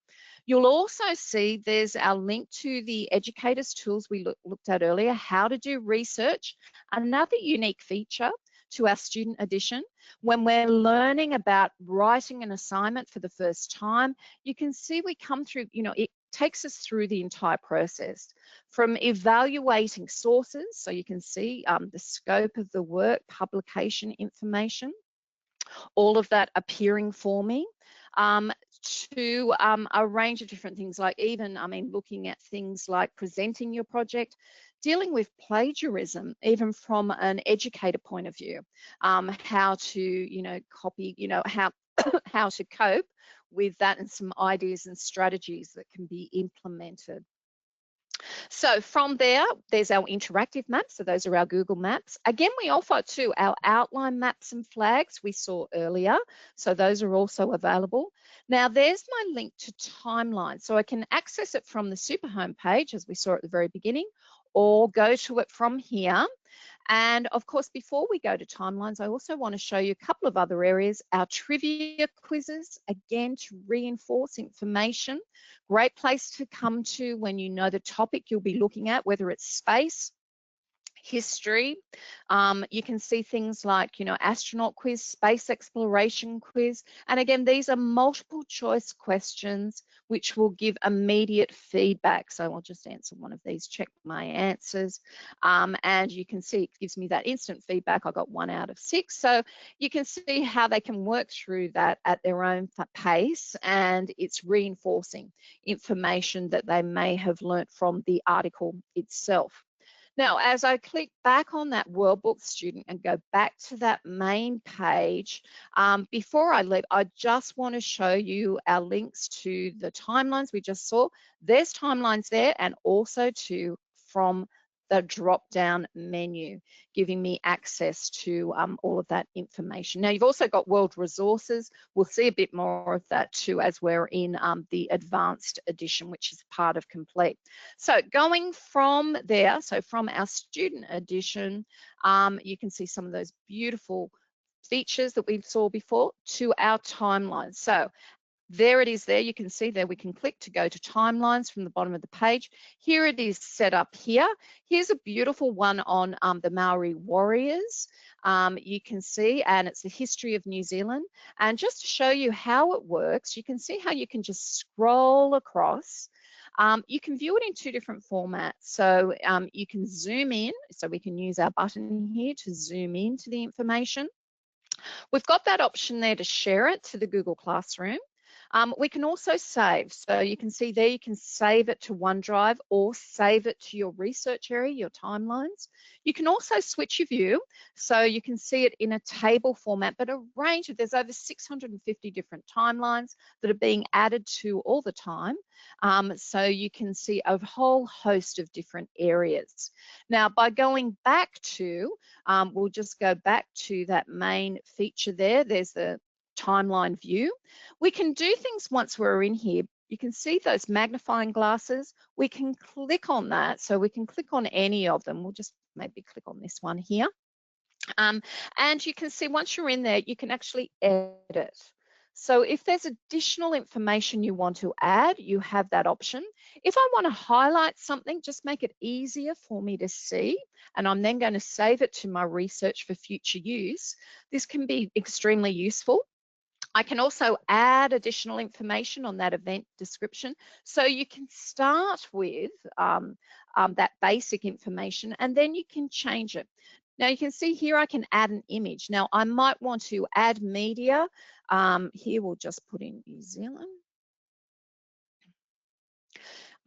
S1: You'll also see there's our link to the educators tools we looked at earlier, how to do research. Another unique feature to our student edition, when we're learning about writing an assignment for the first time, you can see we come through, you know, it takes us through the entire process from evaluating sources. So you can see the scope of the work, publication information, all of that appearing for me. To a range of different things, like even, I mean, looking at things like presenting your project, dealing with plagiarism, even from an educator point of view, how to, you know, copy, you know, how, how to cope with that, and some ideas and strategies that can be implemented. So from there, there's our interactive maps. So those are our Google Maps. Again, we offer too our outline maps and flags we saw earlier. So those are also available. Now there's my link to timeline. So I can access it from the Super Home page, as we saw at the very beginning, or go to it from here. And of course, before we go to timelines, I also want to show you a couple of other areas. Our trivia quizzes, again, to reinforce information. Great place to come to when you know the topic you'll be looking at, whether it's space, history. You can see things like, you know, astronaut quiz, space exploration quiz. And again, these are multiple choice questions which will give immediate feedback. So I'll just answer one of these, check my answers. And you can see it gives me that instant feedback. I got 1 out of 6. So you can see how they can work through that at their own pace, and it's reinforcing information that they may have learnt from the article itself. Now, as I click back on that Worldbook student and go back to that main page, before I leave, I just want to show you our links to the timelines we just saw. There's timelines there, and also to from the drop-down menu, giving me access to all of that information. Now, you've also got world resources. We'll see a bit more of that too as we're in the advanced edition, which is part of complete. So going from there, so from our student edition, you can see some of those beautiful features that we saw before to our timeline. So there it is there. You can see there we can click to go to timelines from the bottom of the page. Here it is set up here. Here's a beautiful one on the Maori warriors. You can see, and it's the history of New Zealand. And just to show you how it works, you can see how you can just scroll across. You can view it in two different formats. So you can zoom in, so we can use our button here to zoom into the information. We've got that option there to share it to the Google Classroom. We can also save. So you can see there, you can save it to OneDrive or save it to your research area, your timelines. You can also switch your view. So you can see it in a table format, but a range of, there's over 650 different timelines that are being added to all the time. So you can see a whole host of different areas. Now, by going back to, we'll just go back to that main feature there. There's the timeline view. We can do things once we're in here. You can see those magnifying glasses. We can click on that. So we can click on any of them. We'll just maybe click on this one here. And you can see once you're in there, you can actually edit. So if there's additional information you want to add, you have that option. If I want to highlight something, just make it easier for me to see, and I'm then going to save it to my research for future use. This can be extremely useful. I can also add additional information on that event description. So you can start with that basic information and then you can change it. Now you can see here I can add an image. Now I might want to add media. Here we'll just put in New Zealand.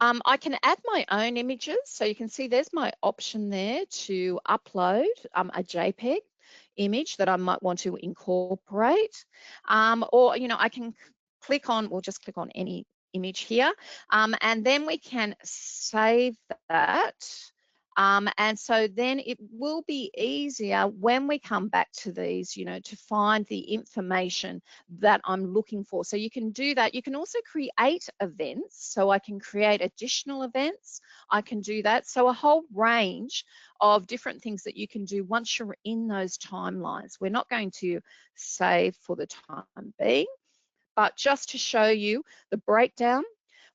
S1: I can add my own images. So you can see there's my option there to upload a JPEG image that I might want to incorporate. Or, you know, I can click on, we'll just click on any image here. And then we can save that. And so then it will be easier when we come back to these, you know, to find the information that I'm looking for. So you can do that. You can also create events. So I can create additional events. I can do that. So a whole range of different things that you can do once you're in those timelines. We're not going to save for the time being, but just to show you the breakdown.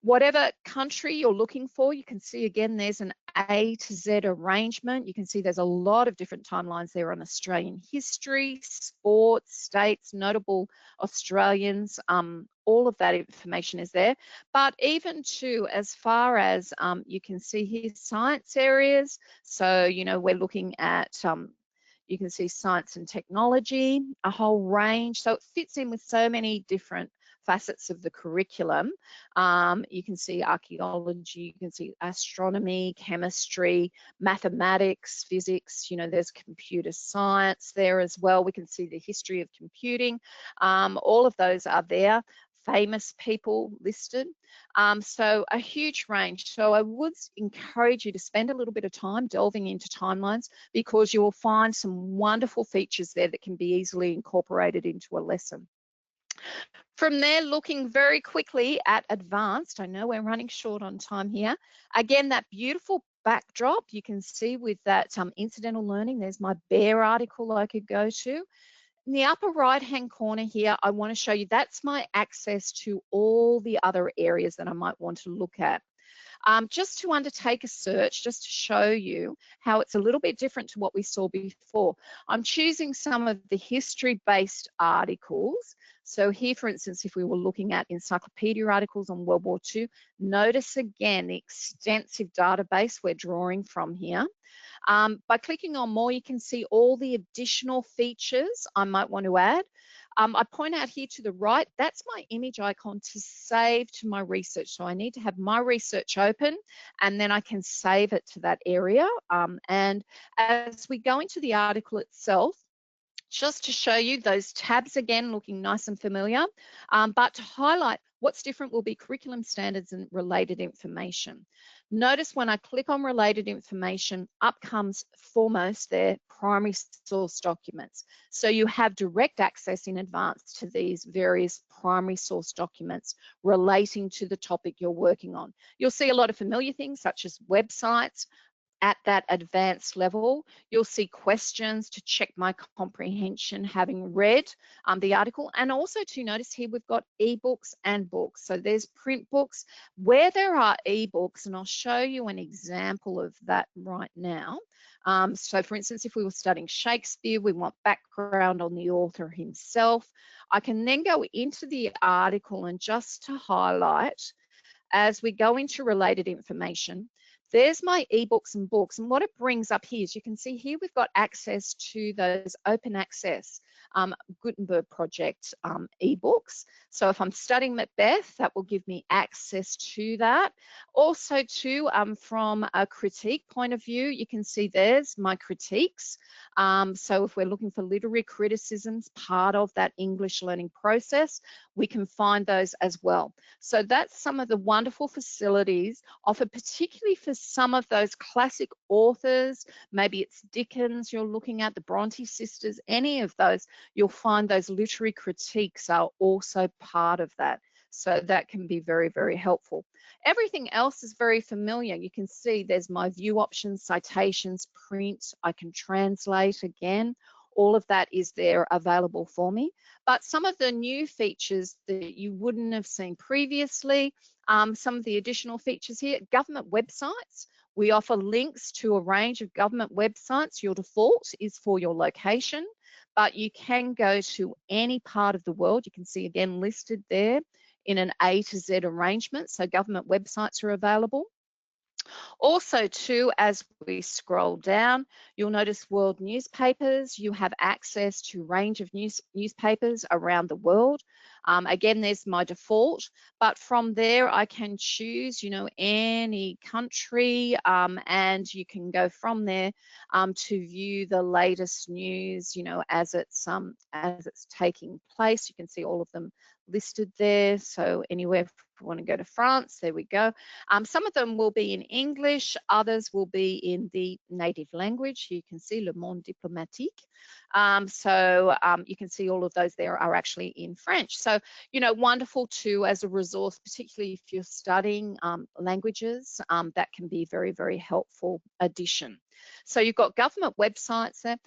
S1: Whatever country you're looking for, you can see again, there's an A to Z arrangement. You can see there's a lot of different timelines there on Australian history, sports, states, notable Australians, all of that information is there. But even to as far as you can see here, science areas. So, you know, we're looking at, you can see science and technology, a whole range. So it fits in with so many different facets of the curriculum. You can see archaeology, you can see astronomy, chemistry, mathematics, physics, you know, there's computer science there as well. We can see the history of computing. All of those are there. Famous people listed. So a huge range. So I would encourage you to spend a little bit of time delving into timelines because you will find some wonderful features there that can be easily incorporated into a lesson. From there, looking very quickly at advanced, I know we're running short on time here. Again, that beautiful backdrop you can see with that incidental learning. There's my bear article I could go to. In the upper right-hand corner here, I want to show you that's my access to all the other areas that I might want to look at. Just to undertake a search, just to show you how it's a little bit different to what we saw before. I'm choosing some of the history-based articles. So here, for instance, if we were looking at encyclopedia articles on World War II, notice again the extensive database we're drawing from here. By clicking on more, you can see all the additional features I might want to add. I point out here to the right, that's my image icon to save to my research. So I need to have my research open and then I can save it to that area. And as we go into the article itself, just to show you those tabs again, looking nice and familiar, but to highlight what's different will be curriculum standards and related information. Notice when I click on related information, up comes foremost their primary source documents. So you have direct access in advance to these various primary source documents relating to the topic you're working on. You'll see a lot of familiar things such as websites. At that advanced level, you'll see questions to check my comprehension having read the article. And also to notice here, we've got ebooks and books. So there's print books. Where there are ebooks, and I'll show you an example of that right now. So for instance, if we were studying Shakespeare, we want background on the author himself. I can then go into the article and just to highlight, as we go into related information, there's my ebooks and books, and what it brings up here is you can see here we've got access to those open access Gutenberg project ebooks. So if I'm studying Macbeth, that will give me access to that. Also too, from a critique point of view, you can see there's my critiques. So if we're looking for literary criticisms, part of that English learning process, we can find those as well. So that's some of the wonderful facilities offered, particularly for some of those classic authors. Maybe it's Dickens you're looking at, the Bronte sisters, any of those, you'll find those literary critiques are also part of that. So that can be very, very helpful. Everything else is very familiar. You can see there's my view options, citations, print. I can translate again. All of that is there available for me. But some of the new features that you wouldn't have seen previously, some of the additional features here, government websites. We offer links to a range of government websites. Your default is for your location, but you can go to any part of the world. You can see again listed there in an A to Z arrangement. So government websites are available. Also too, as we scroll down, you'll notice world newspapers. You have access to a range of newspapers around the world. Again, there's my default, but from there I can choose, any country, and you can go from there to view the latest news, as it's taking place. You can see all of them listed there. So anywhere, if we want to go to France, there we go. Some of them will be in English, others will be in the native language. You can see Le Monde Diplomatique. You can see all of those there are actually in French. So, wonderful too as a resource, particularly if you're studying languages, that can be very, very helpful addition. So you've got government websites there.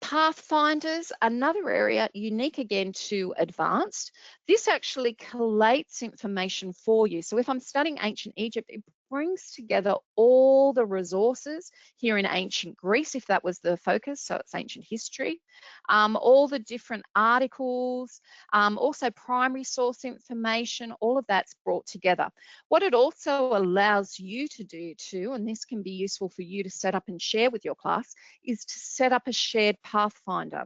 S1: Pathfinders, another area unique again to advanced. This actually collates information for you. So if I'm studying ancient Egypt, it brings together all the resources here in ancient Greece, if that was the focus, so it's ancient history, all the different articles, also primary source information, all of that's brought together. What it also allows you to do too, and this can be useful for you to set up and share with your class, is to set up a shared Pathfinder.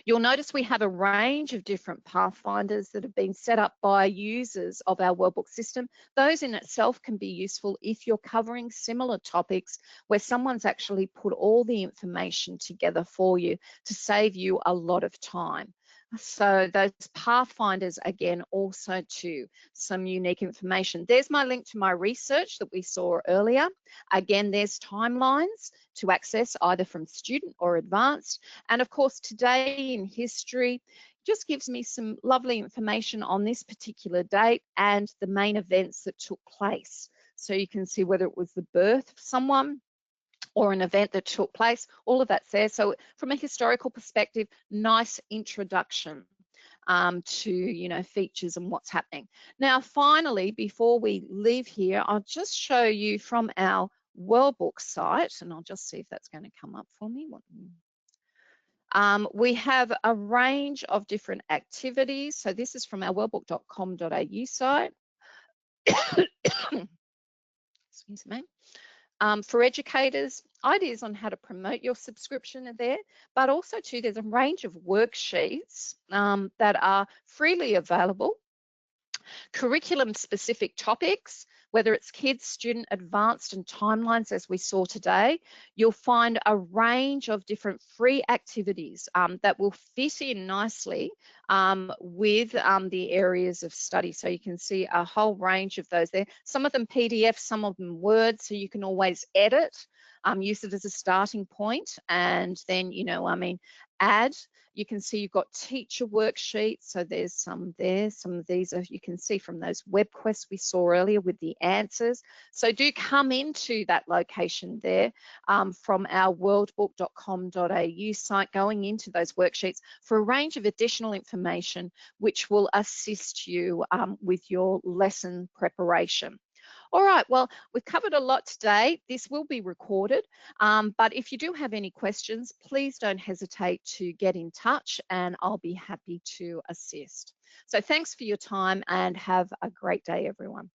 S1: You'll notice we have a range of different pathfinders that have been set up by users of our workbook system. Those in itself can be useful if you're covering similar topics where someone's actually put all the information together for you to save you a lot of time. So those pathfinders, again, also too, some unique information. There's my link to my research that we saw earlier. Again, there's timelines to access either from student or advanced. And of course, today in history just gives me some lovely information on this particular date and the main events that took place. So you can see whether it was the birth of someone or an event that took place, all of that's there. So from a historical perspective, nice introduction to, features and what's happening. Now, finally, before we leave here, I'll just show you from our workbook site, and I'll just see if that's going to come up for me. We have a range of different activities. So this is from our workbook.com.au site. Excuse me. For educators, ideas on how to promote your subscription are there, but also too, there's a range of worksheets that are freely available. curriculum-specific topics, whether it's kids, student, advanced, and timelines, as we saw today. You'll find a range of different free activities that will fit in nicely with the areas of study. So you can see a whole range of those there. Some of them PDF, some of them Word, so you can always edit, use it as a starting point, and then, add. You can see you've got teacher worksheets, so there's some there. Some of these are, you can see from those web quests we saw earlier with the answers. So do come into that location there from our worldbook.com.au site, going into those worksheets for a range of additional information which will assist you with your lesson preparation. All right, well, we've covered a lot today. This will be recorded, but if you do have any questions, please don't hesitate to get in touch and I'll be happy to assist. So thanks for your time and have a great day, everyone.